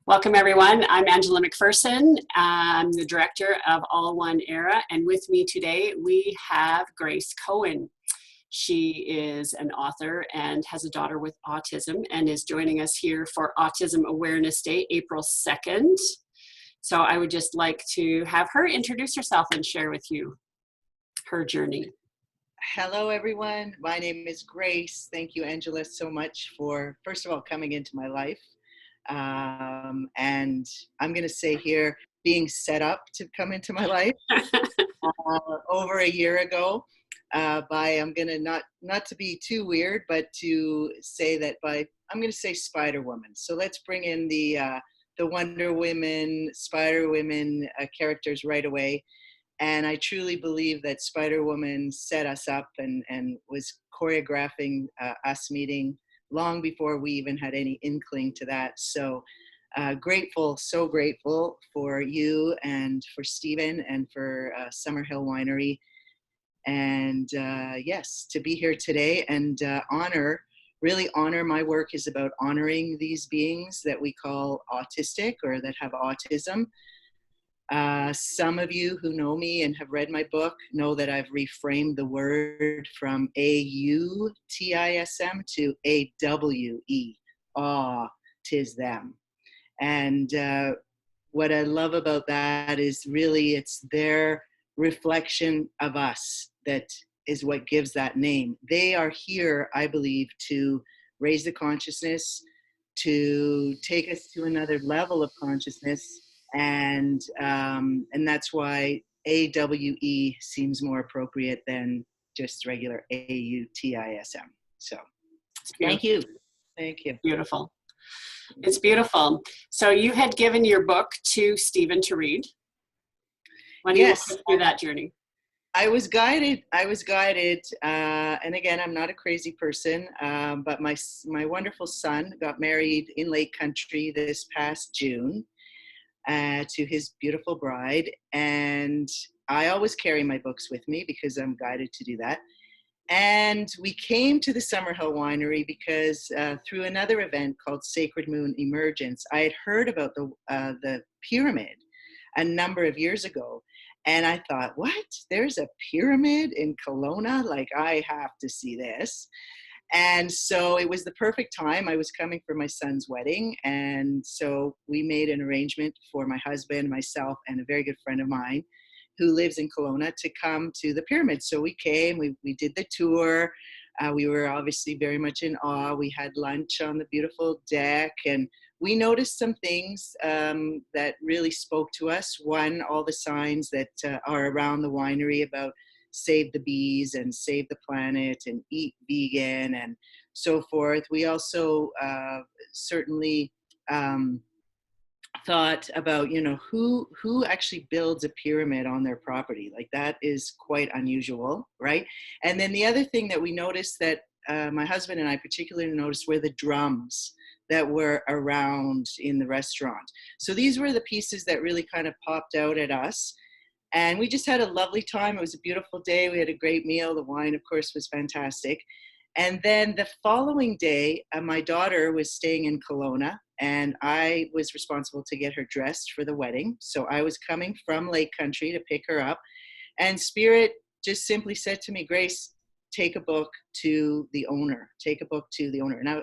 Welcome, everyone. I'm Angela McPherson. I'm the director of All One Era, and with me today we have Grace Kohn. She is an author and has a daughter with autism and is joining us here for Autism Awareness Day, April 2nd. So I would just like to have her introduce herself and share with you her journey. Hello, everyone. My name is Grace. Thank you, Angela, so much for, first of all, coming into my life. And I'm going to say here, being set up to come into my life over a year ago by, I'm going to not to be too weird, but to say that by, I'm going to say Spider Woman. So let's bring in the Wonder Women, Spider Women characters right away. And I truly believe that Spider Woman set us up and was choreographing us meeting long before we even had any inkling to that. So grateful, so grateful for you and for Stephen and for Summerhill Winery. And yes, to be here today and really honor. My work is about honoring these beings that we call autistic or that have autism. Some of you who know me and have read my book know that I've reframed the word from A-U-T-I-S-M to A-W-E, tis them. And what I love about that is really it's their reflection of us that is what gives that name. They are here, I believe, to raise the consciousness, to take us to another level of consciousness. And that's why AWE seems more appropriate than just regular AUTISM. So thank you. Thank you. Beautiful. It's beautiful. So you had given your book to Stephen to read. Why don't you walk us through that journey? I was guided, and again, I'm not a crazy person, but my wonderful son got married in Lake Country this past June. To his beautiful bride, and I always carry my books with me because I'm guided to do that. And we came to the Summerhill Winery because through another event called Sacred Moon Emergence, I had heard about the pyramid a number of years ago, and I thought, what? There's a pyramid in Kelowna? Like, I have to see this. And so it was the perfect time. I was coming for my son's wedding. And so we made an arrangement for my husband, myself, and a very good friend of mine who lives in Kelowna to come to the pyramid. So we came, we did the tour. We were obviously very much in awe. We had lunch on the beautiful deck, and we noticed some things that really spoke to us. One, all the signs that are around the winery about save the bees and save the planet and eat vegan and so forth. We also certainly thought about, who actually builds a pyramid on their property. Like, that is quite unusual, right? And then the other thing that we noticed that my husband and I particularly noticed were the drums that were around in the restaurant. So these were the pieces that really kind of popped out at us. And we just had a lovely time. It was a beautiful day. We had a great meal. The wine, of course, was fantastic. And then the following day, my daughter was staying in Kelowna, and I was responsible to get her dressed for the wedding. So I was coming from Lake Country to pick her up. And Spirit just simply said to me, Grace, take a book to the owner. Take a book to the owner. Now,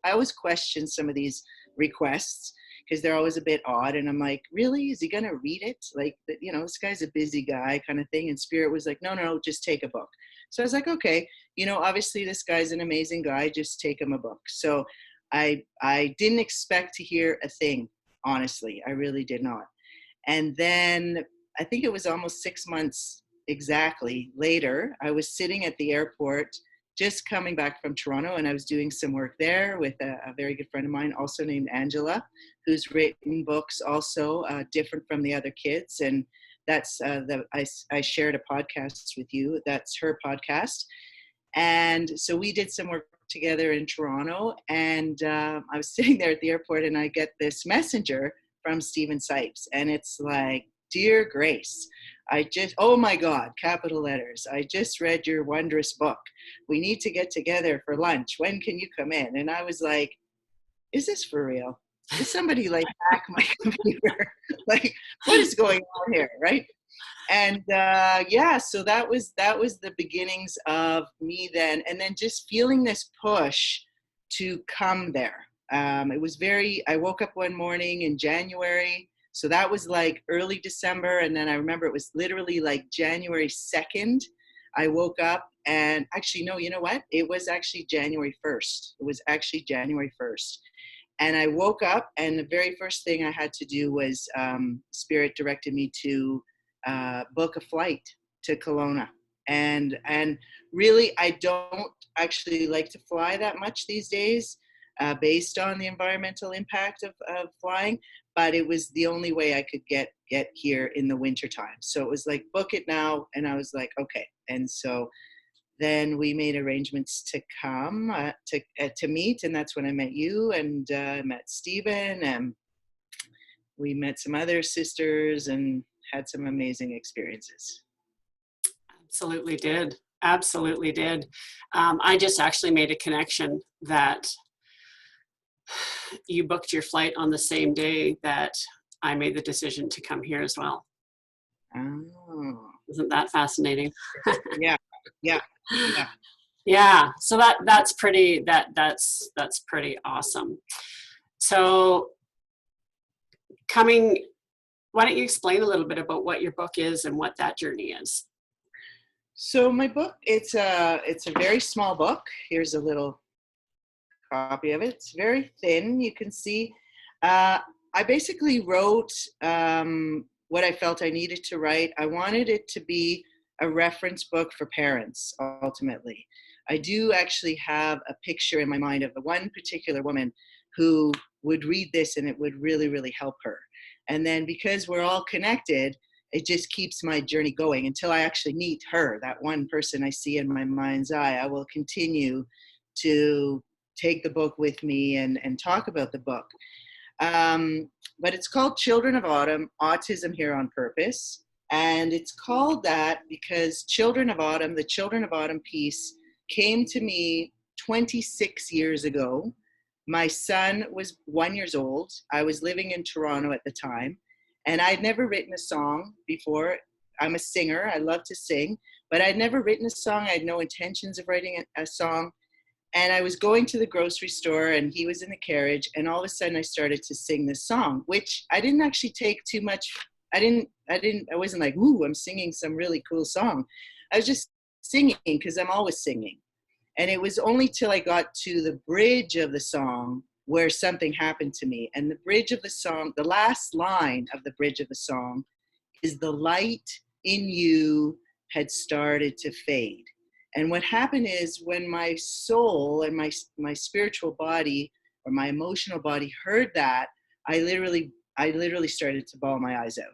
I always question some of these requests, because they're always a bit odd. And I'm like, really? Is he going to read it? Like, this guy's a busy guy kind of thing. And Spirit was like, no, just take a book. So I was like, okay, obviously this guy's an amazing guy. Just take him a book. So I didn't expect to hear a thing, honestly. I really did not. And then I think it was almost 6 months exactly later, I was sitting at the airport just coming back from Toronto, and I was doing some work there with a very good friend of mine, also named Angela, who's written books also different from the other kids. And that's I shared a podcast with you. That's her podcast. And so we did some work together in Toronto, and I was sitting there at the airport, and I get this messenger from Stephen Sipes, and it's like, Dear Grace, oh my God, capital letters. I just read your wondrous book. We need to get together for lunch. When can you come in? And I was like, is this for real? did somebody like hack my computer? Like, what is going on here, right? And yeah, so that was the beginnings of me then, and then just feeling this push to come there. It was I woke up one morning in January, so that was like early December, and then I remember it was literally like January 2nd. I woke up, and actually, no, you know what? It was actually January 1st. It was actually January 1st. And I woke up, and the very first thing I had to do was Spirit directed me to book a flight to Kelowna. And really, I don't actually like to fly that much these days, based on the environmental impact of flying. But it was the only way I could get here in the wintertime. So it was like, book it now. And I was like, okay. And so then we made arrangements to come to meet, and that's when I met you, and met Stephen, and we met some other sisters and had some amazing experiences. Absolutely did. Absolutely did. I just actually made a connection that you booked your flight on the same day that I made the decision to come here as well. Oh, Isn't that fascinating? yeah, yeah, yeah. Yeah. So that's pretty awesome. So why don't you explain a little bit about what your book is and what that journey is? So my book, it's a very small book. Here's a little copy of it. It's very thin. You can see. I basically wrote what I felt I needed to write. I wanted it to be a reference book for parents, ultimately. I do actually have a picture in my mind of the one particular woman who would read this and it would really, really help her. And then because we're all connected, it just keeps my journey going until I actually meet her, that one person I see in my mind's eye. I will continue to take the book with me and talk about the book. But it's called Children of Autumn, Autism Here on Purpose. And it's called that because Children of Autumn, the Children of Autumn piece, came to me 26 years ago. My son was 1 year old. I was living in Toronto at the time, and I'd never written a song before. I'm a singer. I love to sing, but I'd never written a song. I had no intentions of writing a song. And I was going to the grocery store, and he was in the carriage, and all of a sudden I started to sing this song, which I didn't actually take too much. I wasn't like, ooh, I'm singing some really cool song. I was just singing because I'm always singing. And it was only till I got to the bridge of the song where something happened to me. And the bridge of the song, the last line of the bridge of the song is, the light in you had started to fade. And what happened is, when my soul and my spiritual body or my emotional body heard that, I literally started to bawl my eyes out.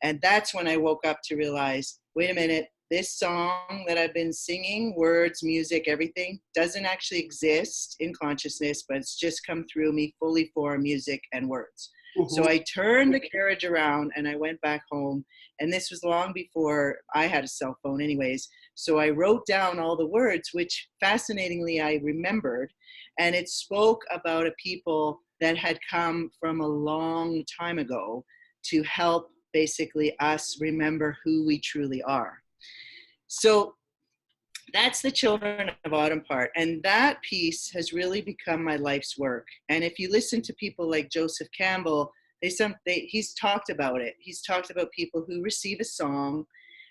And that's when I woke up to realize, wait a minute, this song that I've been singing, words, music, everything, doesn't actually exist in consciousness, but it's just come through me fully formed music and words. Mm-hmm. So I turned the carriage around and I went back home. And this was long before I had a cell phone anyways. So I wrote down all the words, which fascinatingly I remembered. And it spoke about a people that had come from a long time ago to help basically us remember who we truly are. So that's the Children of Autumn part. And that piece has really become my life's work. And if you listen to people like Joseph Campbell, he's talked about it. He's talked about people who receive a song,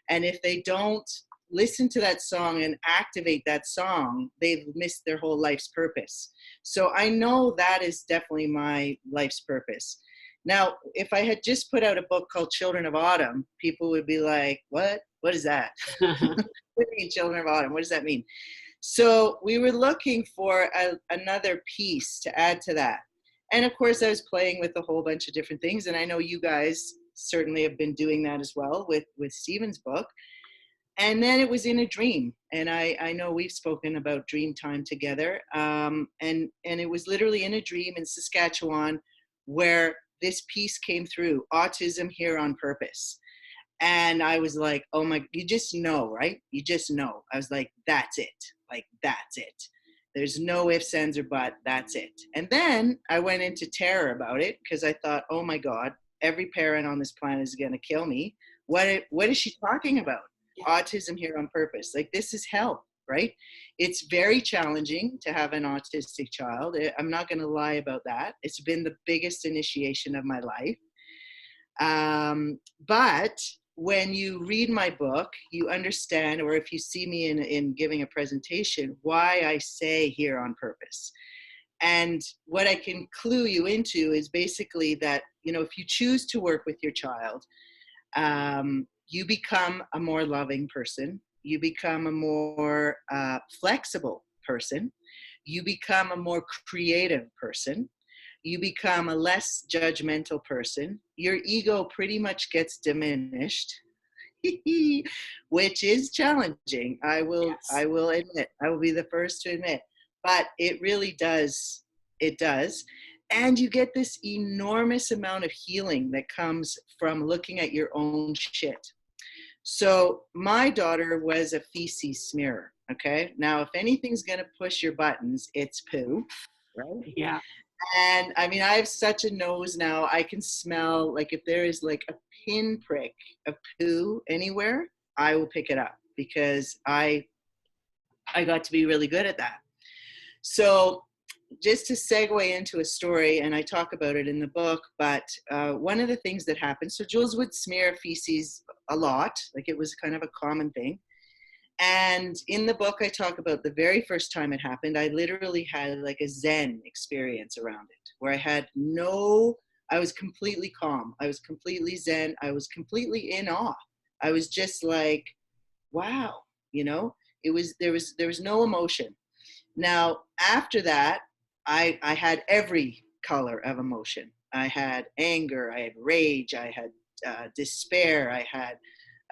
and if they don't listen to that song and activate that song, they've missed their whole life's purpose. So I know that is definitely my life's purpose. Now, if I had just put out a book called Children of Autumn, people would be like, what? What is that? What do you mean, Children of Autumn? What does that mean? So we were looking for another piece to add to that. And of course, I was playing with a whole bunch of different things. And I know you guys certainly have been doing that as well with Stephen's book. And then it was in a dream. And I know we've spoken about dream time together. And it was literally in a dream in Saskatchewan where this piece came through, Autism Here on Purpose. And I was like, oh my, you just know, right? You just know. I was like, that's it. Like, that's it. There's no ifs, ands, or but. That's it. And then I went into terror about it because I thought, oh my God, every parent on this planet is going to kill me. What is she talking about? Yeah. Autism here on purpose. Like, this is hell, right? It's very challenging to have an autistic child. I'm not going to lie about that. It's been the biggest initiation of my life. But when you read my book, you understand, or if you see me in giving a presentation, why I say here on purpose. And what I can clue you into is basically that, if you choose to work with your child, you become a more loving person. You become a more flexible person. You become a more creative person. You become a less judgmental person. Your ego pretty much gets diminished, which is challenging. I will admit, I will be the first to admit, but it really does. It does. And you get this enormous amount of healing that comes from looking at your own shit. So my daughter was a feces smearer. Okay. Now, if anything's going to push your buttons, it's poo, right? Yeah. And I mean, I have such a nose now. I can smell, like, if there is like a pinprick of poo anywhere, I will pick it up because I got to be really good at that. So just to segue into a story, and I talk about it in the book, but one of the things that happened, so Jules would smear feces a lot, like it was kind of a common thing. And in the book, I talk about the very first time it happened. I literally had like a Zen experience around it, where I was completely calm. I was completely Zen. I was completely in awe. I was just like, wow, there was no emotion. Now, after that, I had every color of emotion. I had anger, I had rage, I had despair, I had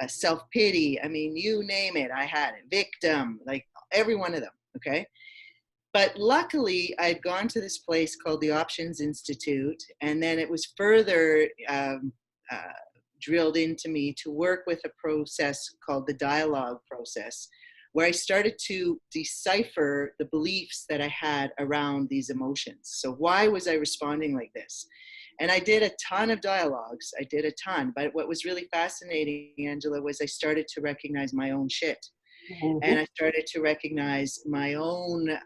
self-pity. I mean, you name it, I had it. Victim, like every one of them, okay? But luckily, I'd gone to this place called the Options Institute, and then it was further drilled into me to work with a process called the dialogue process, where I started to decipher the beliefs that I had around these emotions. So why was I responding like this? And I did a ton of dialogues. I did a ton. But what was really fascinating, Angela, was I started to recognize my own shit. Mm-hmm. And I started to recognize my own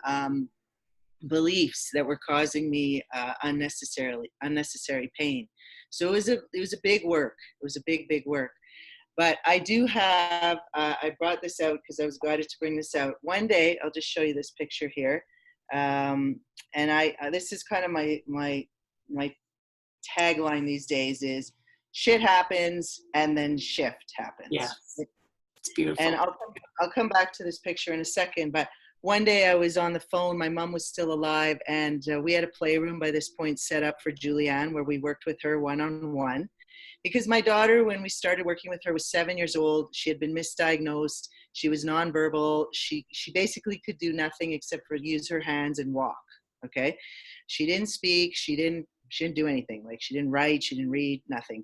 beliefs that were causing me unnecessary pain. So it was a big work. It was a big work. But I do have, I brought this out because I was guided to bring this out. One day, I'll just show you this picture here. And this is kind of my tagline these days is, shit happens and then shift happens. Yeah, it's beautiful. And I'll come back to this picture in a second. But one day I was on the phone. My mom was still alive. And we had a playroom by this point set up for Julianne, where we worked with her one-on-one. Because my daughter, when we started working with her, was 7 years old. She had been misdiagnosed. She was nonverbal. She basically could do nothing except for use her hands and walk. Okay, she didn't speak. She didn't do anything. Like, she didn't write. She didn't read. Nothing.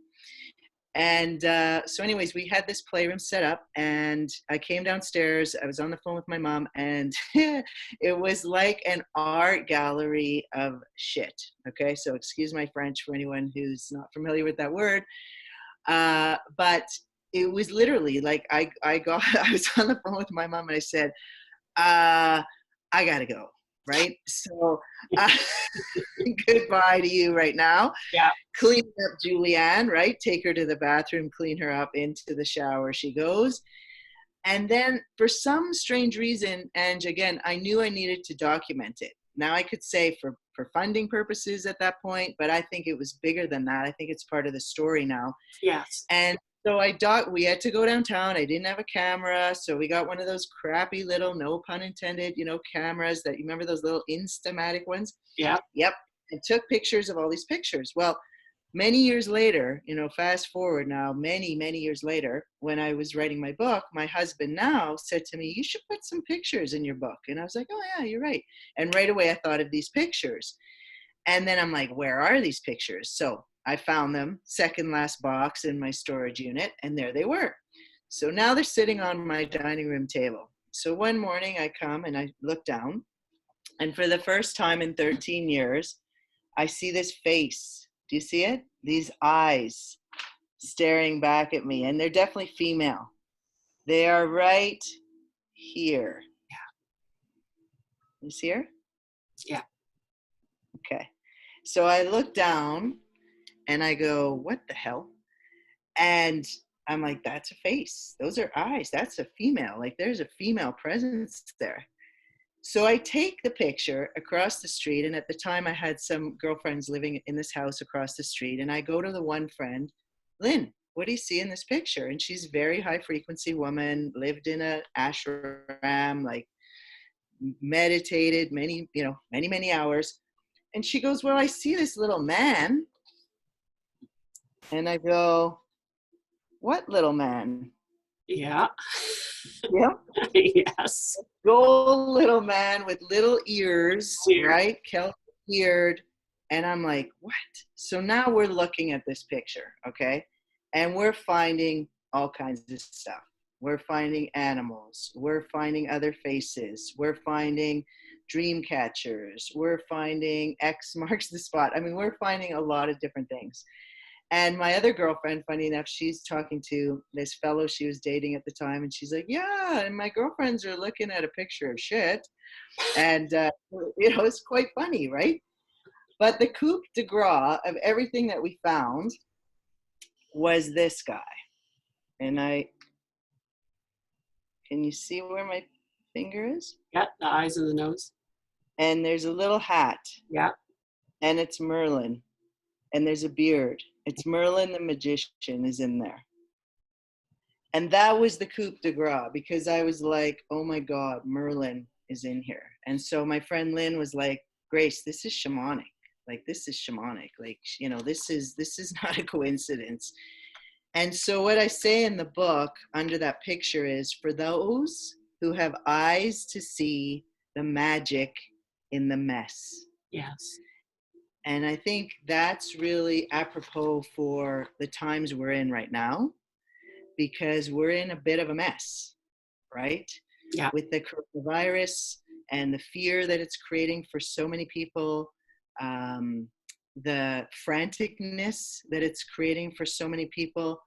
And so, anyways, we had this playroom set up, and I came downstairs. I was on the phone with my mom, and it was like an art gallery of shit. Okay, so excuse my French for anyone who's not familiar with that word, but it was literally like I was on the phone with my mom, and I said, I gotta go. Right, so goodbye to you right now. Yeah. Clean up Julianne, right? Take her to the bathroom, clean her up, into the shower she goes. And then for some strange reason, and again, I knew I needed to document it. Now I could say for funding purposes at that point, but I think it was bigger than that. I think it's part of the story now. Yes. And so we had to go downtown. I didn't have a camera. So we got one of those crappy little, no pun intended, cameras that, you remember those little Instamatic ones? Yeah. Yep. And took pictures of all these pictures. Well, many years later, fast forward now, many, many years later, when I was writing my book, my husband now said to me, you should put some pictures in your book. And I was like, oh yeah, you're right. And right away I thought of these pictures. And then I'm like, where are these pictures? So I found them, second last box in my storage unit, and there they were. So now they're sitting on my dining room table. So one morning I come and I look down, And for the first time in 13 years, I see this face. Do you see it? These eyes staring back at me. And they're definitely female. They are right here. You see her? Yeah. Okay. So I look down and I go, what the hell? And I'm like, that's a face. Those are eyes. That's a female. Like, there's a female presence there. So I take the picture across the street. And at the time, I had some girlfriends living in this house across the street. And I go to the one friend, Lynn, what do you see in this picture? And she's a very high frequency woman, lived in a ashram, like meditated many, many hours. And she goes, well, I see this little man. And I go, what little man? Yeah. Yep. Yes. Gold little man with little ears, Weird. right? Kelp eared. And I'm like, what? So now we're looking at this picture, okay? And we're finding all kinds of stuff. We're finding animals. We're finding other faces. We're finding dream catchers. We're finding X marks the spot. I mean, we're finding a lot of different things. And my other girlfriend, funny enough, she's talking to this fellow she was dating at the time. And she's like, yeah, and my girlfriends are looking at a picture of shit. And, it's quite funny, right? But the coup de grace of everything that we found was this guy. And can you see where my finger is? Yeah, the eyes and the nose. And there's a little hat. Yeah. And it's Merlin. And there's a beard. It's Merlin the magician is in there. And that was the coup de grace, because I was like, oh my God, Merlin is in here. And so my friend Lynn was like, Grace, this is shamanic. Like, this is shamanic. Like, this is not a coincidence. And so what I say in the book under that picture is, for those who have eyes to see the magic in the mess. Yes. And I think that's really apropos for the times we're in right now, because we're in a bit of a mess, right? Yeah. With the coronavirus and the fear that it's creating for so many people, the franticness that it's creating for so many people,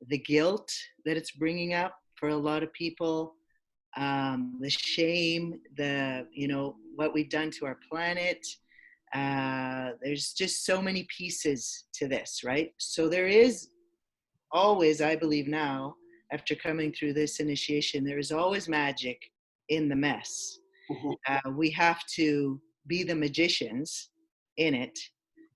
the guilt that it's bringing up for a lot of people, the shame, what we've done to our planet. There's just so many pieces to this, right? So there is always, I believe now, after coming through this initiation, there is always magic in the mess. Mm-hmm. We have to be the magicians in it.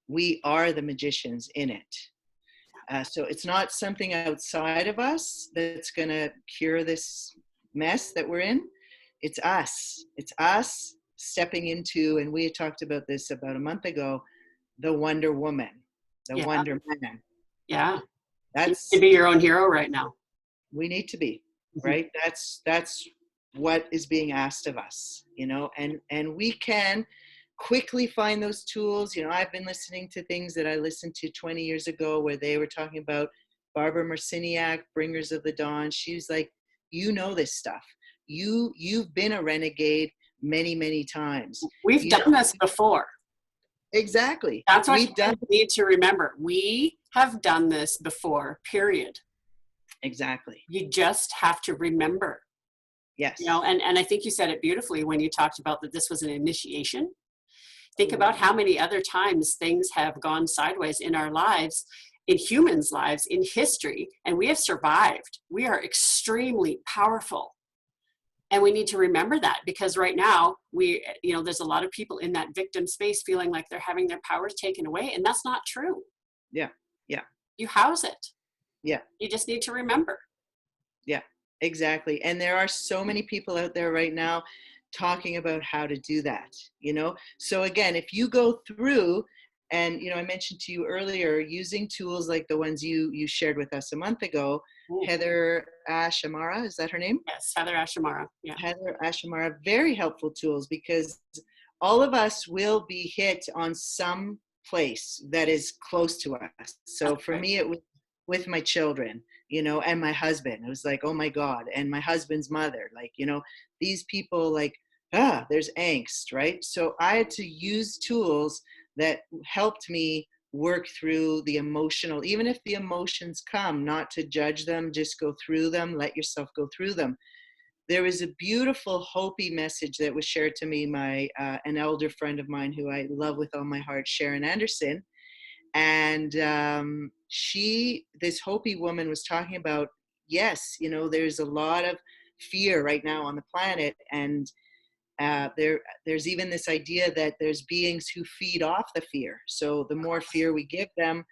We are the magicians in it. So it's not something outside of us that's going to cure this mess that we're in. It's us. It's us stepping into, and we had talked about this about a month ago, the Wonder Woman, the Wonder Man. Yeah. That's you need to be your own hero right now. We need to be, right? That's what is being asked of us, and we can quickly find those tools. I've been listening to things that I listened to 20 years ago where they were talking about Barbara Marciniak, Bringers of the Dawn. She was like, this stuff. You've been a renegade many times. We've done this before. Exactly. That's what you need to remember. We have done this before, period. Exactly. You just have to remember. Yes. And I think you said it beautifully when you talked about that this was an initiation. Think about how many other times things have gone sideways in our lives, in humans' lives, in history, and we have survived. We are extremely powerful. And we need to remember that, because right now there's a lot of people in that victim space feeling like they're having their powers taken away. And that's not true. Yeah. Yeah. You house it. Yeah. You just need to remember. Yeah, exactly. And there are so many people out there right now talking about how to do that, So again, if you go through and, I mentioned to you earlier, using tools like the ones you shared with us a month ago, Heather Ashamara, is that her name? Yes, Heather Ashamara. Yeah. Heather Ashamara, very helpful tools, because all of us will be hit on some place that is close to us. So That's for right. me, it was with my children, and my husband. It was like, oh my God, and my husband's mother, like, these people, like, there's angst, right? So I had to use tools that helped me work through the emotional, even if the emotions come, not to judge them, just go through them, let yourself go through them. There was a beautiful Hopi message that was shared to me, my an elder friend of mine who I love with all my heart, Sharon Anderson. And this Hopi woman was talking about, yes, there's a lot of fear right now on the planet. And there's even this idea that there's beings who feed off the fear. So the more fear we give them,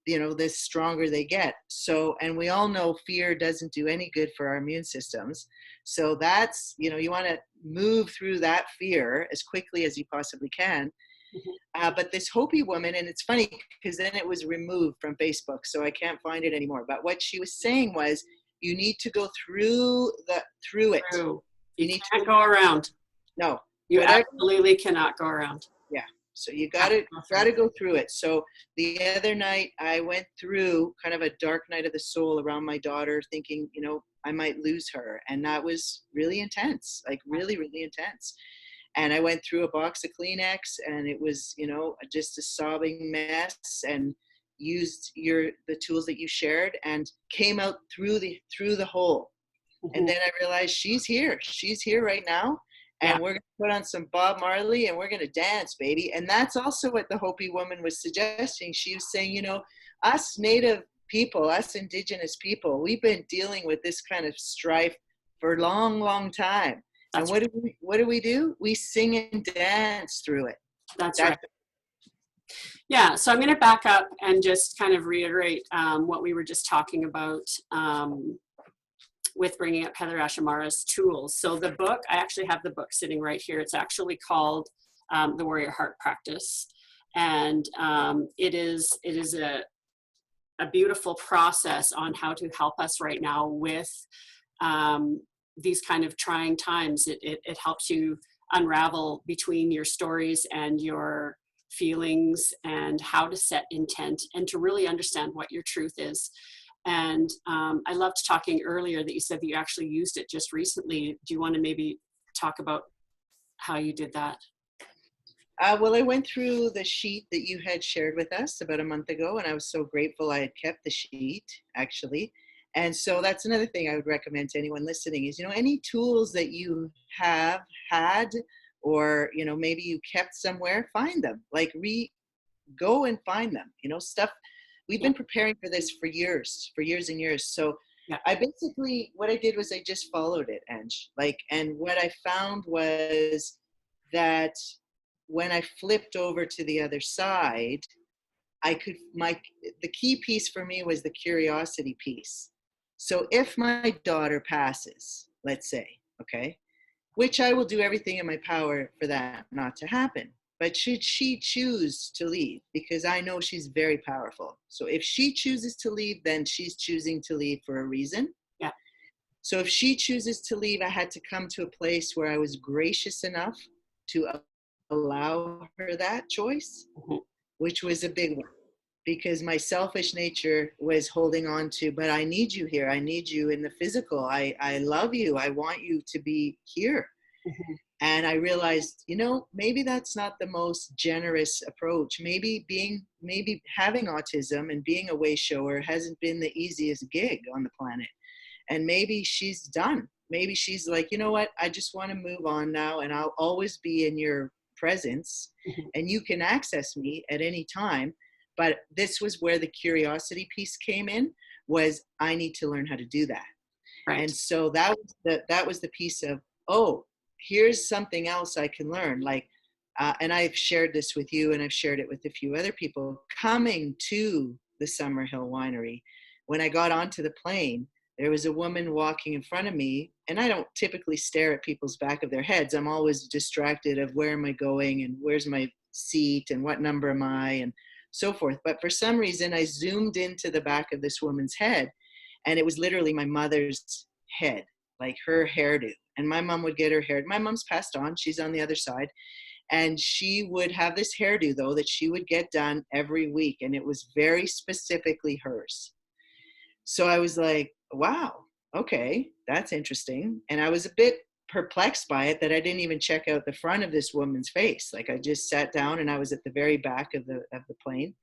the stronger they get. So, and we all know fear doesn't do any good for our immune systems. So that's, you want to move through that fear as quickly as you possibly can. But this Hopi woman, and it's funny because then it was removed from Facebook, so I can't find it anymore. But what she was saying was, you need to go through it. True. You can't go around. No. You absolutely cannot go around. Yeah. So you gotta go through it. So the other night I went through kind of a dark night of the soul around my daughter, thinking, I might lose her. And that was really intense, like really, really intense. And I went through a box of Kleenex, and it was, just a sobbing mess, and used the tools that you shared and came out through the hole. And then I realized she's here right now. And we're going to put on some Bob Marley and we're going to dance, baby. And that's also what the Hopi woman was suggesting. She was saying, us Native people, us Indigenous people, we've been dealing with this kind of strife for a long, long time. And what do we do? We sing and dance through it. That's right. Yeah, so I'm going to back up and just kind of reiterate what we were just talking about with bringing up Heather Ashamara's tools. So the book, I actually have the book sitting right here. It's actually called The Warrior Heart Practice. And it is a beautiful process on how to help us right now with these kind of trying times. It helps you unravel between your stories and your feelings and how to set intent and to really understand what your truth is. And I loved talking earlier that you said that you actually used it just recently. Do you want to maybe talk about how you did that? Well, I went through the sheet that you had shared with us about a month ago, and I was so grateful I had kept the sheet, actually. And so that's another thing I would recommend to anyone listening is, any tools that you have had or, maybe you kept somewhere, find them, like go and find them, stuff. We've been preparing for this for years and years. So I basically, what I did was I just followed it, Ange. And what I found was that when I flipped over to the other side, the key piece for me was the curiosity piece. So if my daughter passes, let's say, okay, which I will do everything in my power for that not to happen. But should she choose to leave, because I know she's very powerful. So if she chooses to leave, then she's choosing to leave for a reason. Yeah. So if she chooses to leave, I had to come to a place where I was gracious enough to allow her that choice, which was a big one, because my selfish nature was holding on to, but I need you here. I need you in the physical. I love you. I want you to be here. And I realized, maybe that's not the most generous approach. Maybe having autism and being a way shower hasn't been the easiest gig on the planet. And maybe she's done. Maybe she's like, you know what? I just want to move on now, and I'll always be in your presence, and you can access me at any time. But this was where the curiosity piece came in, was I need to learn how to do that. Right. And so that was the piece of, here's something else I can learn. And I've shared this with you, and I've shared it with a few other people. Coming to the Summerhill Winery, when I got onto the plane, there was a woman walking in front of me, and I don't typically stare at people's back of their heads. I'm always distracted of where am I going and where's my seat and what number am I and so forth. But for some reason, I zoomed into the back of this woman's head, and it was literally my mother's head, like her hairdo. And my mom would get her hair. My mom's passed on. She's on the other side. And she would have this hairdo, though, that she would get done every week. And it was very specifically hers. So I was like, wow, okay, that's interesting. And I was a bit perplexed by it that I didn't even check out the front of this woman's face. Like, I just sat down and I was at the very back of the plane.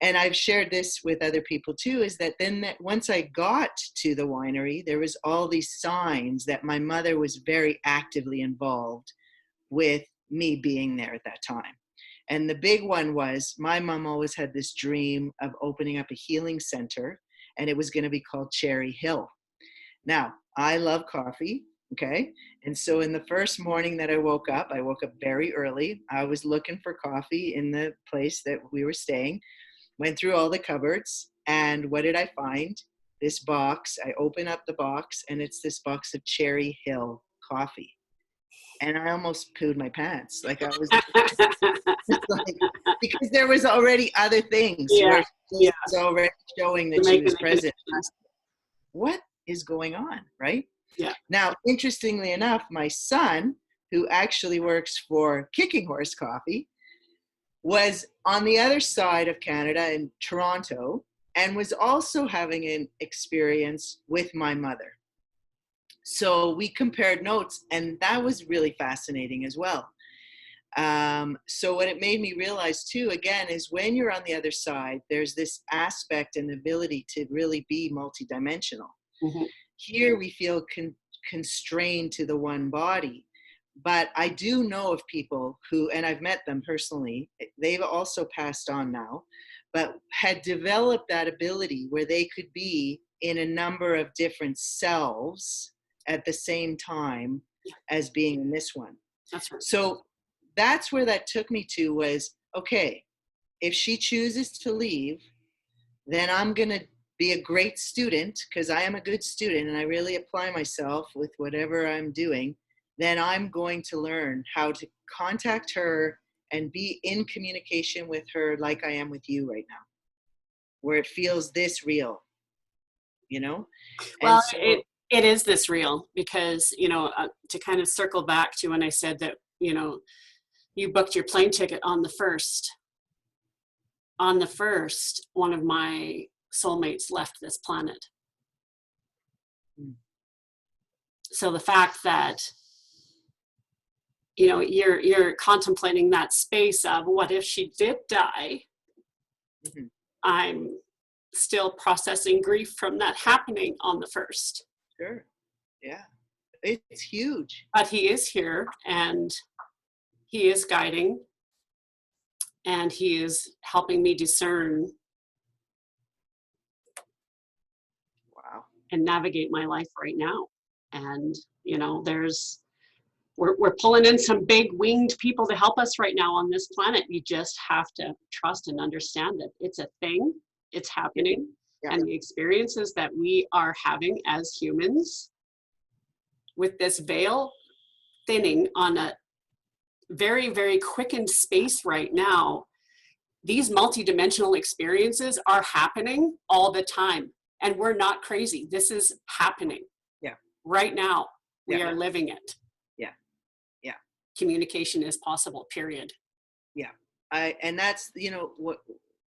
And I've shared this with other people too, is that then that once I got to the winery, there was all these signs that my mother was very actively involved with me being there at that time. And the big one was, my mom always had this dream of opening up a healing center, and it was going to be called Cherry Hill. Now, I love coffee, okay? And so in the first morning that I woke up very early. I was looking for coffee in the place that we were staying, went through all the cupboards, and what did I find? This box. I open up the box, and it's this box of Cherry Hill coffee. And I almost pooed my pants. Like, I was like, because there was already other things where she was already showing that she was present. What is going on, right? Yeah. Now, interestingly enough, my son, who actually works for Kicking Horse Coffee, was on the other side of Canada in Toronto, and was also having an experience with my mother. So we compared notes, and that was really fascinating as well. So what it made me realize too, again, is when you're on the other side, there's this aspect and ability to really be multidimensional. Mm-hmm. Here we feel constrained to the one body. But I do know of people who, and I've met them personally, they've also passed on now, but had developed that ability where they could be in a number of different selves at the same time as being in this one. That's right. So that's where that took me to was, okay, if she chooses to leave, then I'm going to be a great student, because I am a good student and I really apply myself with whatever I'm doing. Then I'm going to learn how to contact her and be in communication with her like I am with you right now, where it feels this real, you know? Well, And so, it is this real, because, to kind of circle back to when I said that, you booked your plane ticket on the first. On the first, one of my soulmates left this planet. So the fact that, you're contemplating that space of what if she did die, mm-hmm. I'm still processing grief from that happening on the first. Sure. Yeah. It's huge. But he is here, and he is guiding, and he is helping me discern and navigate my life right now. And, we're pulling in some big winged people to help us right now on this planet. You just have to trust and understand that it's a thing, it's happening. Yeah. And the experiences that we are having as humans, with this veil thinning on a very, very quickened space right now, these multidimensional experiences are happening all the time. And we're not crazy. This is happening. Yeah. Right now. We are living it. Yeah. Yeah. Communication is possible, period. Yeah. And that's, what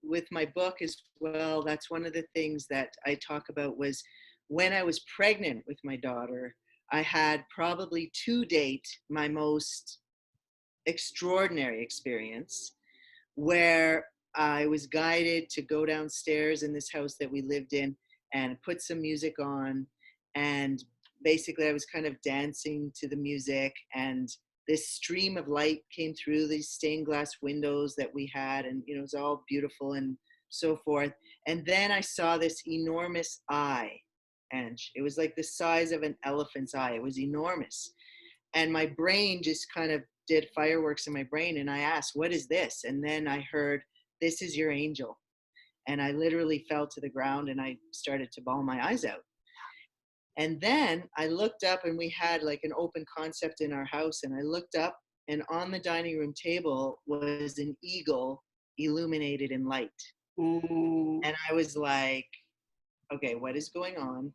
with my book as well, that's one of the things that I talk about was when I was pregnant with my daughter, I had probably to date my most extraordinary experience, where I was guided to go downstairs in this house that we lived in and put some music on. And basically I was kind of dancing to the music, and this stream of light came through these stained glass windows that we had, and it was all beautiful and so forth. And then I saw this enormous eye, and it was like the size of an elephant's eye. It was enormous. And my brain just kind of did fireworks in my brain, and I asked, what is this? And then I heard, this is your angel. And I literally fell to the ground, and I started to bawl my eyes out. And then I looked up, and we had like an open concept in our house, and I looked up, and on the dining room table was an eagle illuminated in light. Mm. And I was like, okay, what is going on?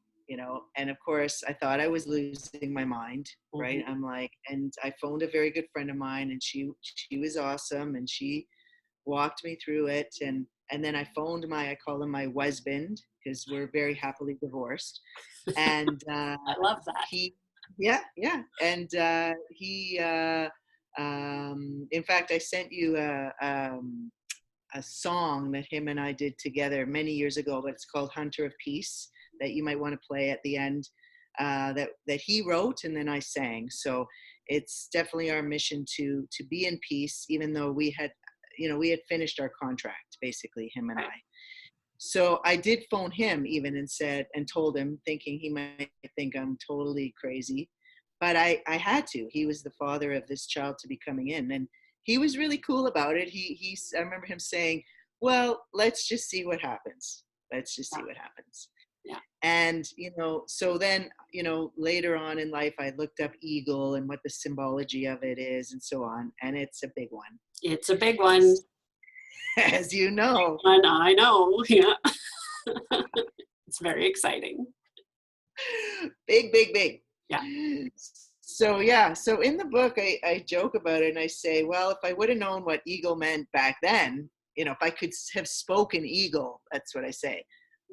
And of course I thought I was losing my mind, right? Mm-hmm. I'm like, and I phoned a very good friend of mine, and she was awesome, and she walked me through it. And then I phoned I call him my husband, because we're very happily divorced. And I love that. Yeah, yeah. And in fact, I sent you a song that him and I did together many years ago, but it's called Hunter of Peace, that you might want to play at the end, that he wrote and then I sang. So it's definitely our mission to be in peace, even though we had, we had finished our contract, basically, him and I. So I did phone him even and told him, thinking he might think I'm totally crazy, but I had to. He was the father of this child to be coming in, and he was really cool about it. I remember him saying, "Well, let's just see what happens. Let's just see what happens." Yeah. And so then later on in life, I looked up eagle and what the symbology of it is, and so on. And it's a big one. It's a big one. As you know. And I know, yeah. It's very exciting. Big, big, big. Yeah. So yeah, so in the book, I joke about it and I say, well, if I would have known what eagle meant back then, if I could have spoken eagle, that's what I say,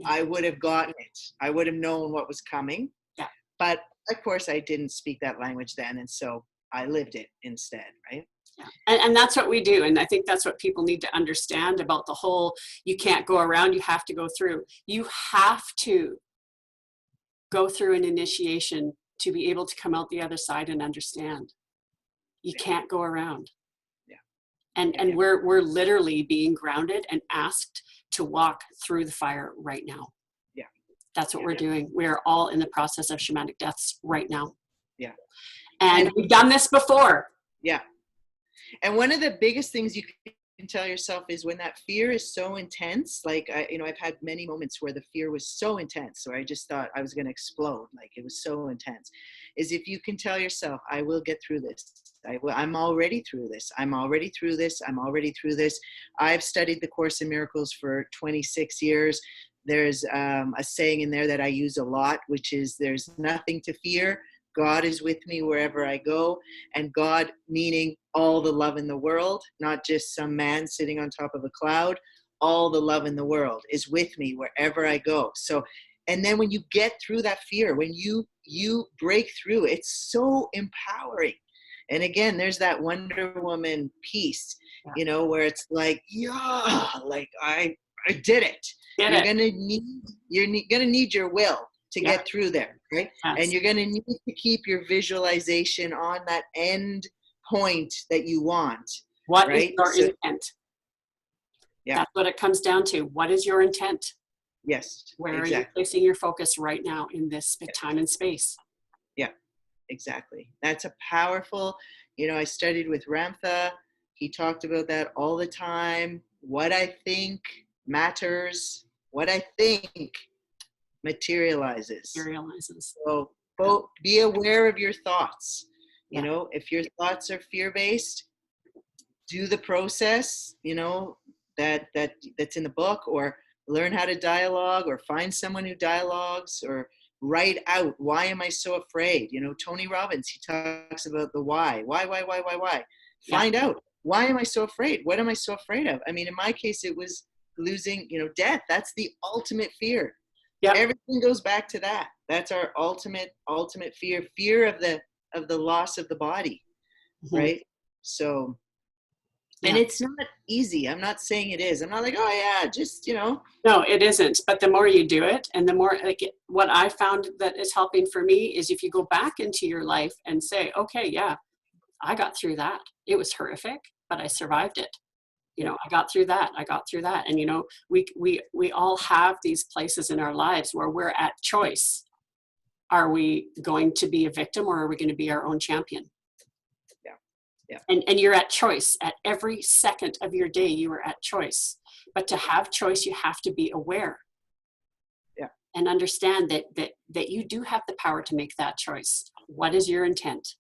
I would have gotten it. I would have known what was coming. Yeah. But of course, I didn't speak that language then, and so I lived it instead, right? Yeah. And that's what we do. And I think that's what people need to understand about the whole, you can't go around, you have to go through. You have to go through an initiation to be able to come out the other side and understand. You can't go around. Yeah. And we're literally being grounded and asked to walk through the fire right now. Yeah. That's what we're doing. We're all in the process of shamanic deaths right now. Yeah. And we've done this before. Yeah. And one of the biggest things you can tell yourself is when that fear is so intense, like I've had many moments where the fear was so intense, where I just thought I was going to explode. Like it was so intense, is if you can tell yourself, I will get through this. I'm already through this. I'm already through this. I'm already through this. I've studied the Course in Miracles for 26 years. There's a saying in there that I use a lot, which is there's nothing to fear. God is with me wherever I go, and God meaning all the love in the world, not just some man sitting on top of a cloud. All the love in the world is with me wherever I go. So, and then when you get through that fear, when you break through, it's so empowering. And again, there's that Wonder Woman piece, where it's like, yeah, like I did it. You're gonna need your will to get through there, right? Yes. And you're going to need to keep your visualization on that end point that you want. What right? is your intent? Yeah. That's what it comes down to. What is your intent? Yes. Where are you placing your focus right now in this time and space? Yeah, exactly. That's a powerful, I studied with Ramtha. He talked about that all the time. What I think matters. What I think materializes. So be aware of your thoughts. If your thoughts are fear-based, do the process, that's in the book, or learn how to dialogue, or find someone who dialogues, or write out, why am I so afraid? Tony Robbins, he talks about the why. Find out, why am I so afraid? What am I so afraid of? I mean, in my case, it was losing, death. That's the ultimate fear. Yep. Everything goes back to that. That's our ultimate fear of the loss of the body, right? So, and it's not easy. I'm not saying it is. I'm not like, oh yeah, just No, it isn't. But the more you do it, and the more what I found that is helping for me is if you go back into your life and say, okay, yeah, I got through that. It was horrific, but I survived it. I got through that. And, we all have these places in our lives where we're at choice. Are we going to be a victim, or are we going to be our own champion? Yeah. And you're at choice at every second of your day. You are at choice, but to have choice, you have to be aware. Yeah. And understand that you do have the power to make that choice. What is your intent?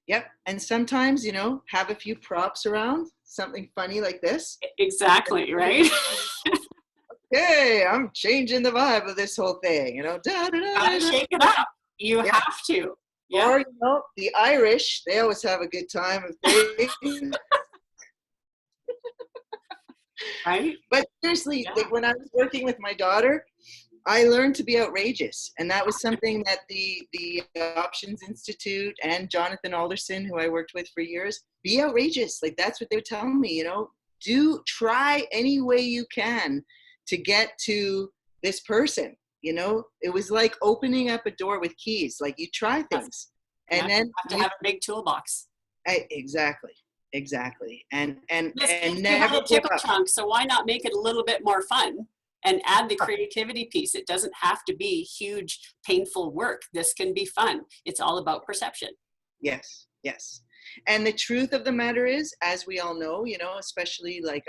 Yep. And sometimes, have a few props around, something funny like this. Exactly, right? Okay, I'm changing the vibe of this whole thing, Gotta shake it up. You have to. Yeah. Or, the Irish, they always have a good time if they... Right? But seriously, like when I was working with my daughter, I learned to be outrageous, and that was something that the Options Institute and Jonathan Alderson, who I worked with for years, be outrageous. Like, that's what they were telling me, try any way you can to get to this person. It was like opening up a door with keys. Like, you try things, and then you have to have a big toolbox. Exactly, and You never have a give tickle up. chunk, so why not make it a little bit more fun and add the creativity piece? It doesn't have to be huge, painful work. This can be fun. It's all about perception. Yes. And the truth of the matter is, as we all know, especially like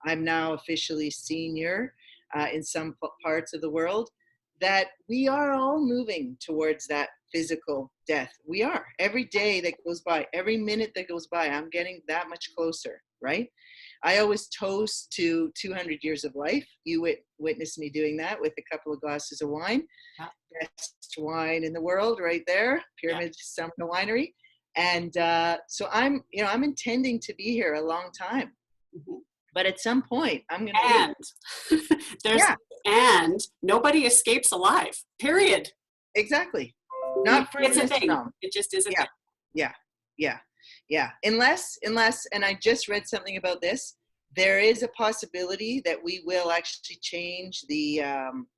I'm now officially senior in some parts of the world, that we are all moving towards that physical death. We are. Every day that goes by, every minute that goes by, I'm getting that much closer, right? I always toast to 200 years of life. You witnessed me doing that with a couple of glasses of wine. Yeah. Best wine in the world right there, Pyramid Summer Winery. And so I'm intending to be here a long time. Mm-hmm. But at some point, I'm going to leave. And nobody escapes alive, period. Exactly. Not from it's a this thing. realm. It just isn't. Yeah. Unless, and I just read something about this, there is a possibility that we will actually change the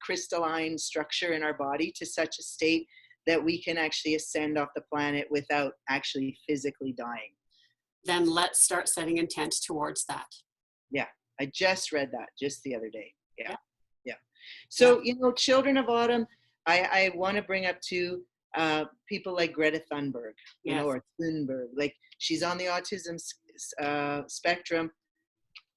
crystalline structure in our body to such a state that we can actually ascend off the planet without actually physically dying. Then let's start setting intent towards that. Yeah, I just read that just the other day. Yeah. So, Children of Autumn, I want to bring up too people like Greta Thunberg, or Thunberg. Like, she's on the autism spectrum.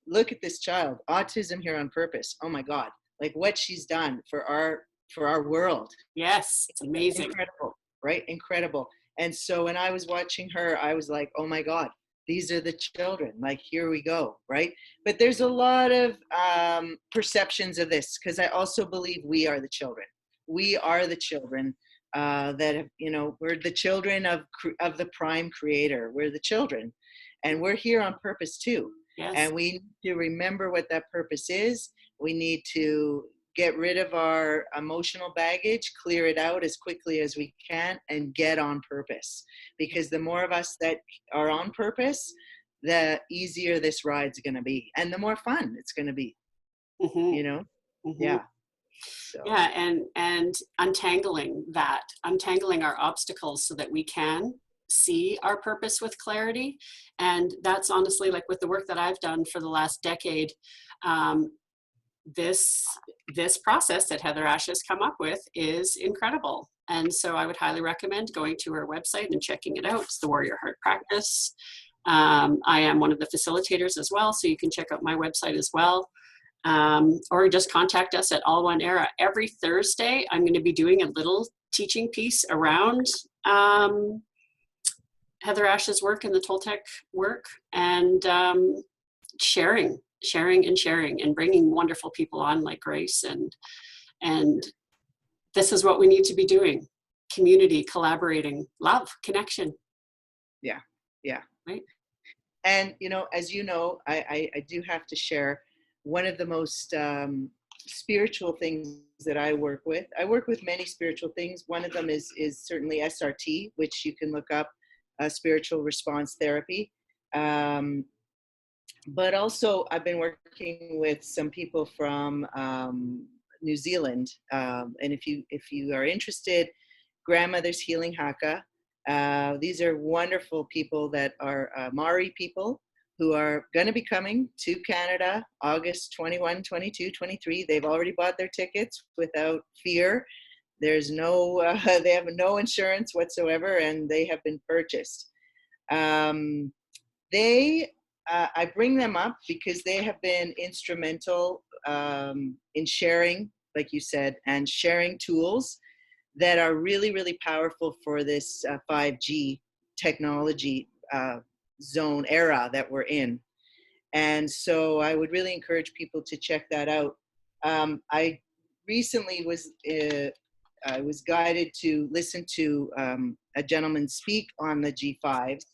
Look at this child, autism here on purpose. Oh my God, like what she's done for our world. Yes, it's amazing. Incredible, right? Incredible. And so when I was watching her, I was like, oh my God, these are the children. Like, here we go, right? But there's a lot of perceptions of this, because I also believe we are the children. We are the children that have, we're the children of the prime creator. We're the children, and we're here on purpose too. Yes. And we need to remember what that purpose is. We need to get rid of our emotional baggage, clear it out as quickly as we can, and get on purpose. Because the more of us that are on purpose, the easier this ride's going to be, and the more fun it's going to be. Mm-hmm. Yeah. So. Yeah, and untangling our obstacles so that we can see our purpose with clarity. And that's honestly, like with the work that I've done for the last decade, this process that Heather Ash has come up with is incredible. And so I would highly recommend going to her website and checking it out. It's the Warrior Heart Practice. I am one of the facilitators as well, so you can check out my website as well. Or just contact us at All One Era. Every Thursday, I'm going to be doing a little teaching piece around Heather Ash's work and the Toltec work, and sharing and bringing wonderful people on like Grace, and this is what we need to be doing: community, collaborating, love, connection. Yeah. Right. And as you know, I do have to share one of the most spiritual things that I work with. I work with many spiritual things. One of them is certainly SRT, which you can look up, spiritual response therapy. But also I've been working with some people from New Zealand. And if you are interested, Grandmother's Healing Haka. These are wonderful people that are Maori people who are going to be coming to Canada August 21, 22, 23. They've already bought their tickets without fear. There's no, they have no insurance whatsoever, and they have been purchased. I bring them up because they have been instrumental in sharing, like you said, and sharing tools that are really, really powerful for this 5G technology zone era that we're in. And so I would really encourage people to check that out. I recently was guided to listen to a gentleman speak on the G5s,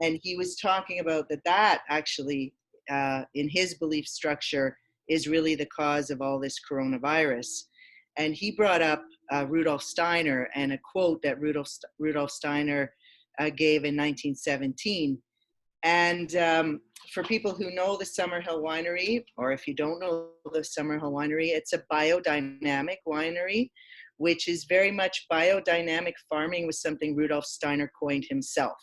and he was talking about that actually, in his belief structure, is really the cause of all this coronavirus. And he brought up Rudolf Steiner and a quote that Rudolf Steiner gave in 1917. And for people who know the Summerhill Winery, or if you don't know the Summerhill Winery, it's a biodynamic winery, which is very much biodynamic farming, was something Rudolf Steiner coined himself.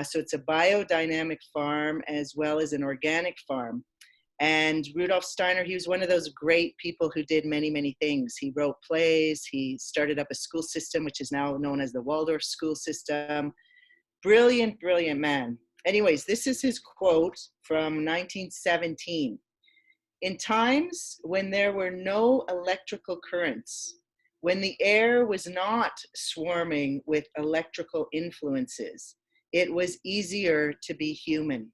So it's a biodynamic farm as well as an organic farm. And Rudolf Steiner, he was one of those great people who did many, many things. He wrote plays. He started up a school system, which is now known as the Waldorf school system. Brilliant, brilliant man. Anyways, this is his quote from 1917. In times when there were no electrical currents, when the air was not swarming with electrical influences, it was easier to be human.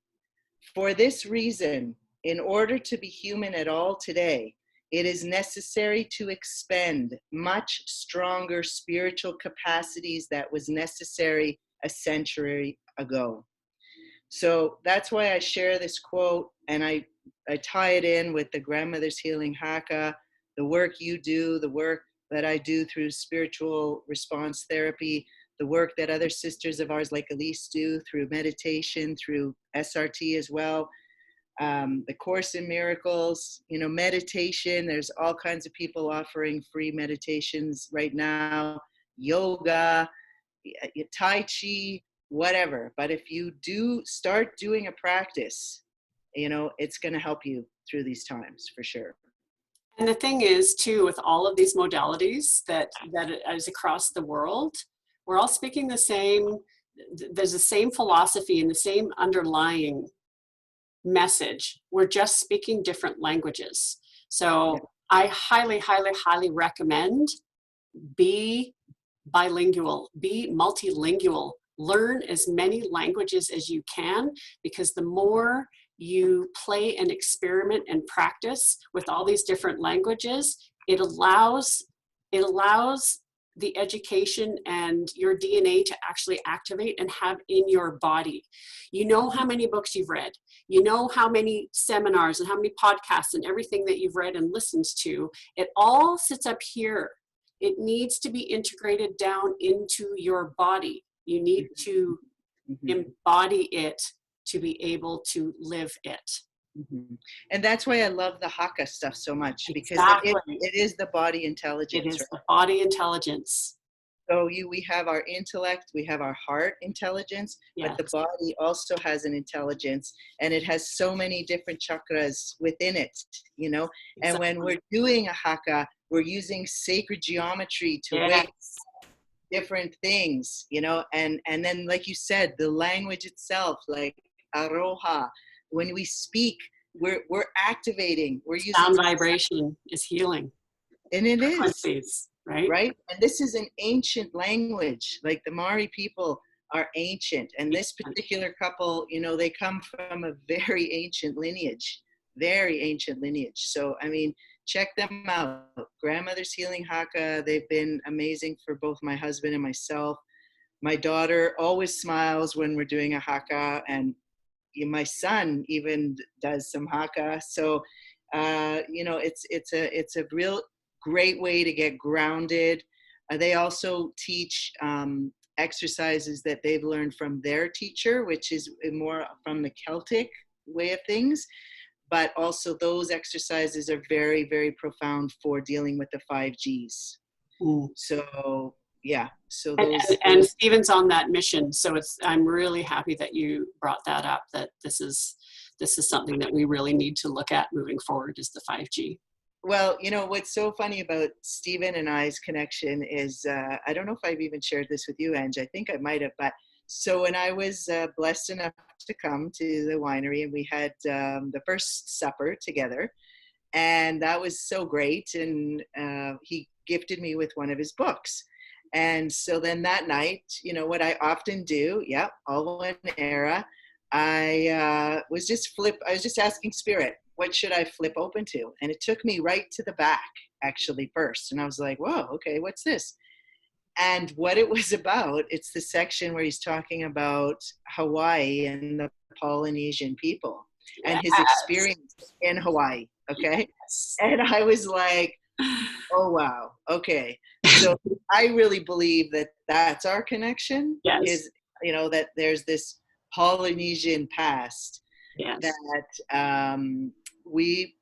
For this reason, in order to be human at all today, it is necessary to expend much stronger spiritual capacities that was necessary a century ago. So that's why I share this quote, and I tie it in with the Grandmother's Healing Haka, the work you do, the work that I do through spiritual response therapy, the work that other sisters of ours like Elise do through meditation, through SRT as well. The Course in Miracles, meditation. There's all kinds of people offering free meditations right now, yoga, Tai Chi, whatever. But if you do start doing a practice, it's going to help you through these times for sure. And the thing is, too, with all of these modalities that is across the world, we're all speaking the same. There's the same philosophy and the same underlying message. We're just speaking different languages. So I highly, highly, highly recommend be bilingual, be multilingual, learn as many languages as you can, because the more you play and experiment and practice with all these different languages, it allows the education and your DNA to actually activate and have in your body. You know how many books you've read, you know how many seminars and how many podcasts and everything that you've read and listened to. It all sits up here. It needs to be integrated down into your body. You need to embody it to be able to live it. And that's why I love the Haka stuff so much, because it is the body intelligence. It is the body intelligence. So we have our intellect, we have our heart intelligence, but the body also has an intelligence, and it has so many different chakras within it, Exactly. And when we're doing a Haka, we're using sacred geometry to wake different things, and then, like you said, the language itself, like Aroha, when we speak, we're activating, we're using sound vibration is healing. And it is. Right? And this is an ancient language. Like the Maori people are ancient. And this particular couple, they come from a very ancient lineage. So, check them out. Grandmother's Healing Haka. They've been amazing for both my husband and myself. My daughter always smiles when we're doing a Haka, and my son even does some Haka. So, it's a real great way to get grounded. They also teach exercises that they've learned from their teacher, which is more from the Celtic way of things. But also those exercises are very, very profound for dealing with the 5Gs. So, yeah. So and Stephen's on that mission. So I'm really happy that you brought that up, that this is something that we really need to look at moving forward, is the 5G. Well, what's so funny about Stephen and I's connection is, I don't know if I've even shared this with you, Ange. I think I might have, but so when I was blessed enough to come to the winery, and we had the first supper together, and that was so great. And he gifted me with one of his books. And so then that night, what I often do, all one era, I was just asking Spirit, what should I flip open to? And it took me right to the back, actually, first. And I was like, whoa, okay, what's this? And what it was about, it's the section where he's talking about Hawaii and the Polynesian people and his experience in Hawaii, okay? Yes. And I was like, Oh, wow. Okay. So I really believe that that's our connection Yes. is, that there's this Polynesian past Yes. that we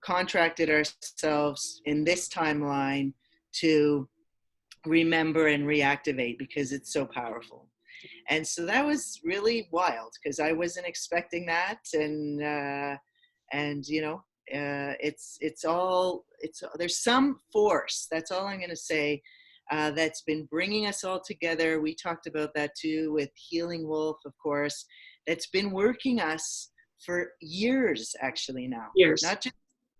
contracted ourselves in this timeline to remember and reactivate because it's so powerful. And so that was really wild because I wasn't expecting that. And it's there's some force, that's all I'm going to say, that's been bringing us all together. We talked about that too with Healing Wolf, of course, that's been working us for years actually now, Years.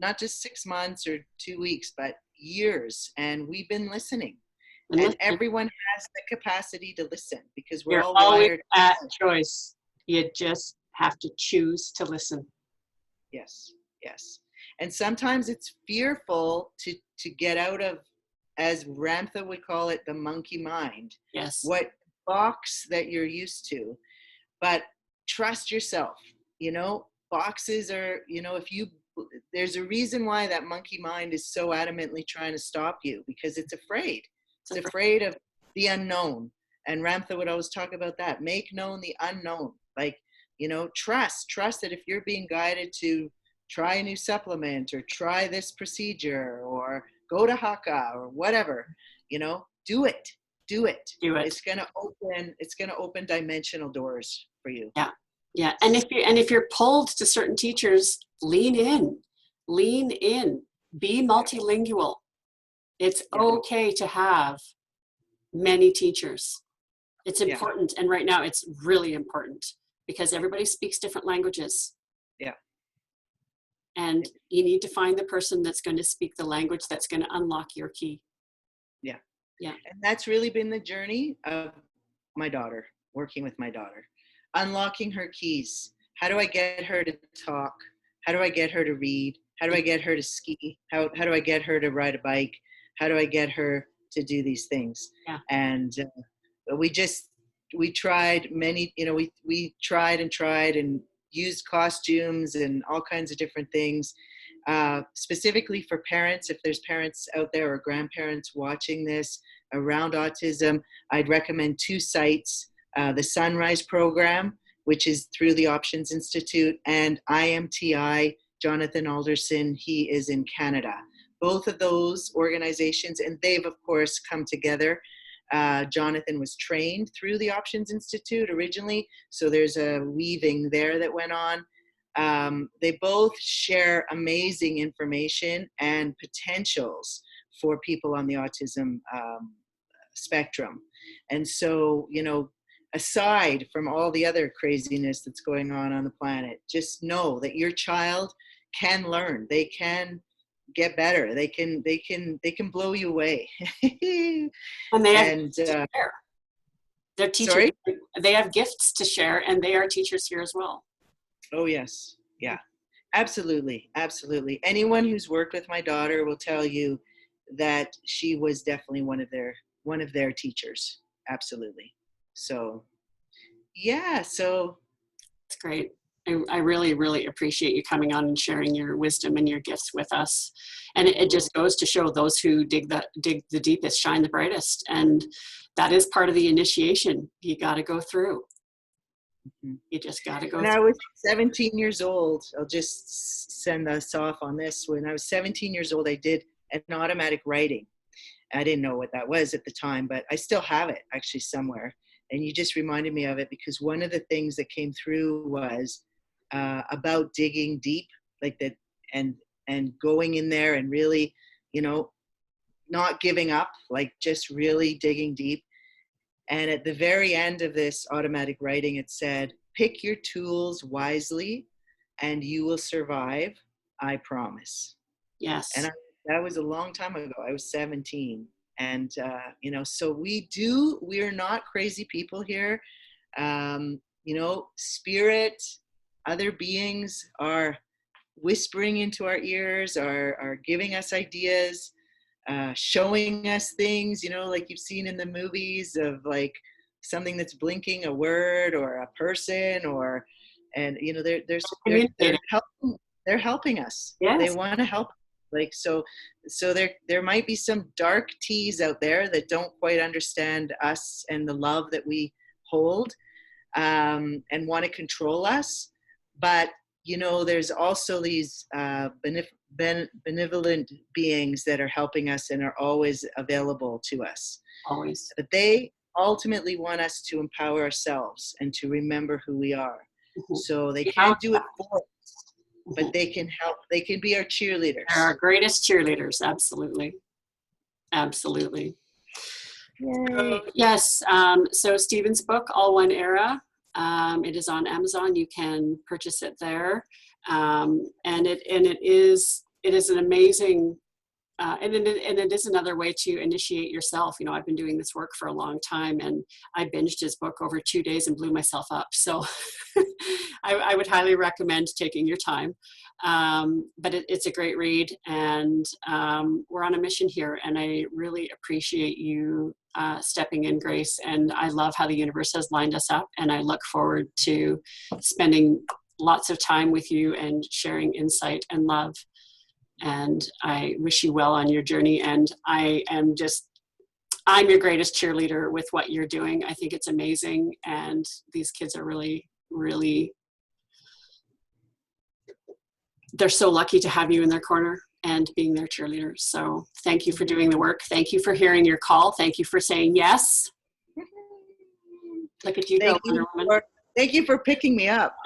not just 6 months or 2 weeks, but years. And we've been listening, And and listen, everyone has the capacity to listen because we're you're all always wired. at choice. You just have to choose to listen. Yes, yes. And sometimes it's fearful to get out of, as Ramtha would call it, the monkey mind, Yes. what box that you're used to. But trust yourself. Boxes are, if you, there's a reason why that monkey mind is so adamantly trying to stop you, because it's afraid. It's afraid of the unknown. And Ramtha would always talk about that. Make known the unknown. Like, trust that if you're being guided to try a new supplement or try this procedure or go to Haka or whatever, do it. Do it. Do it. It's going to open dimensional doors for you. Yeah. Yeah. And if you're pulled to certain teachers, lean in. Be multilingual. It's okay to have many teachers. It's important. And right now it's really important because everybody speaks different languages. Yeah. And you need to find the person that's going to speak the language that's going to unlock your key. Yeah. Yeah. And that's really been the journey of my daughter, working with my daughter, unlocking her keys. How do I get her to talk? How do I get her to read? How do I get her to ski? How do I get her to ride a bike? How do I get her to do these things? Yeah. And we tried many, we tried and used costumes and all kinds of different things, specifically for parents. If there's parents out there or grandparents watching this around autism, I'd recommend 2 sites, the Sunrise program, which is through the Options Institute, and IMTI, Jonathan Alderson, he is in Canada. Both of those organizations, and they've of course come together. Jonathan was trained through the Options Institute originally, so there's a weaving there that went on. They both share amazing information and potentials for people on the autism spectrum. And so, aside from all the other craziness that's going on the planet, just know that your child can learn. They can get better. They can blow you away. And they have And to share. They're teachers. sorry? They have gifts to share, and they are teachers here as well. Oh yes, yeah, absolutely. Anyone who's worked with my daughter will tell you that she was definitely one of their teachers. Absolutely. So yeah, so It's great. I really, really appreciate you coming on and sharing your wisdom and your gifts with us. And it just goes to show those who dig the deepest shine the brightest. And that is part of the initiation you got to go through. You just got to go when through. I was 17 years old, I'll just send us off on this. When I was 17 years old, I did an automatic writing. I didn't know what that was at the time, but I still have it actually somewhere. And you just reminded me of it because one of the things that came through was about digging deep, like that, and going in there and really, not giving up, like just really digging deep. And at the very end of this automatic writing, it said, "Pick your tools wisely and you will survive, I promise." Yes. And that was a long time ago. I was 17. And, so we're not crazy people here. Spirit, other beings are whispering into our ears, are giving us ideas, showing us things, like you've seen in the movies of like something that's blinking, a word or a person, they're helping us. Yes. They want to help. Like, so there might be some dark T's out there that don't quite understand us and the love that we hold, and want to control us. But there's also these benevolent beings that are helping us and are always available to us. Always. But they ultimately want us to empower ourselves and to remember who we are. Mm-hmm. So they can't do it for us, but they can help. They can be our cheerleaders. They're our greatest cheerleaders. Absolutely. Absolutely. So, yes. So Stephen's book, All One Era, it is on Amazon. You can purchase it there. And it is an amazing, and it is another way to initiate yourself. I've been doing this work for a long time, and I binged his book over 2 days and blew myself up. So I would highly recommend taking your time. But it's a great read, and we're on a mission here, and I really appreciate you stepping in, Grace, and I love how the universe has lined us up, and I look forward to spending lots of time with you and sharing insight and love. And I wish you well on your journey. And I'm your greatest cheerleader with what you're doing. I think it's amazing. And these kids are really, really, they're so lucky to have you in their corner and being their cheerleader. So thank you for doing the work. Thank you for hearing your call. Thank you for saying yes. Look at you go, Wonder Woman. Thank you for picking me up.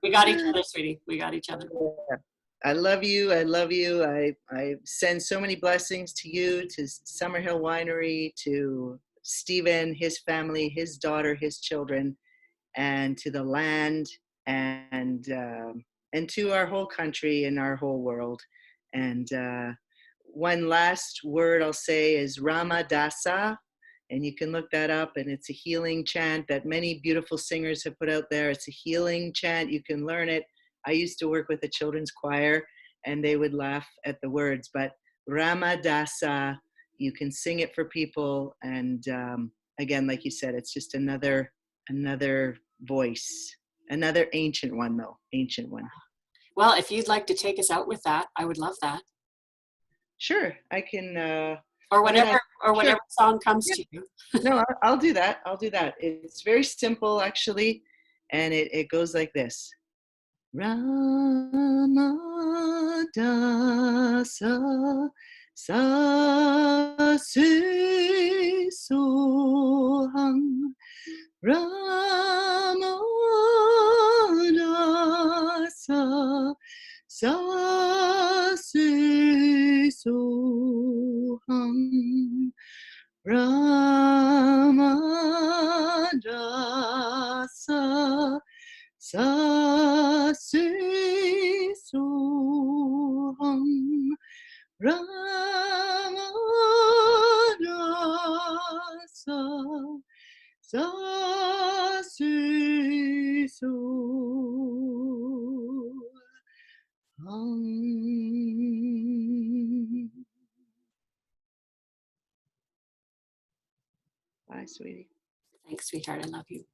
We got each other, sweetie. We got each other. Yeah. I love you. I love you. I send so many blessings to you, to Summerhill Winery, to Stephen, his family, his daughter, his children, and to the land, and to our whole country and our whole world. And one last word I'll say is Ramadasa, and you can look that up, and it's a healing chant that many beautiful singers have put out there. It's a healing chant. You can learn it. I used to work with a children's choir, and they would laugh at the words, but Ramadasa, you can sing it for people. And again, like you said, it's just another voice, another ancient one though, ancient one. Well, if you'd like to take us out with that, I would love that. Sure, I can. Or whatever song comes to you. No, I'll do that. I'll do that. It's very simple, actually, and it goes like this. Ramadasa sase soham Ramadasa sase soham Ramadasa sase soham Ramadasa sase soham. Bye, sweetie. Thanks, sweetheart. I love you.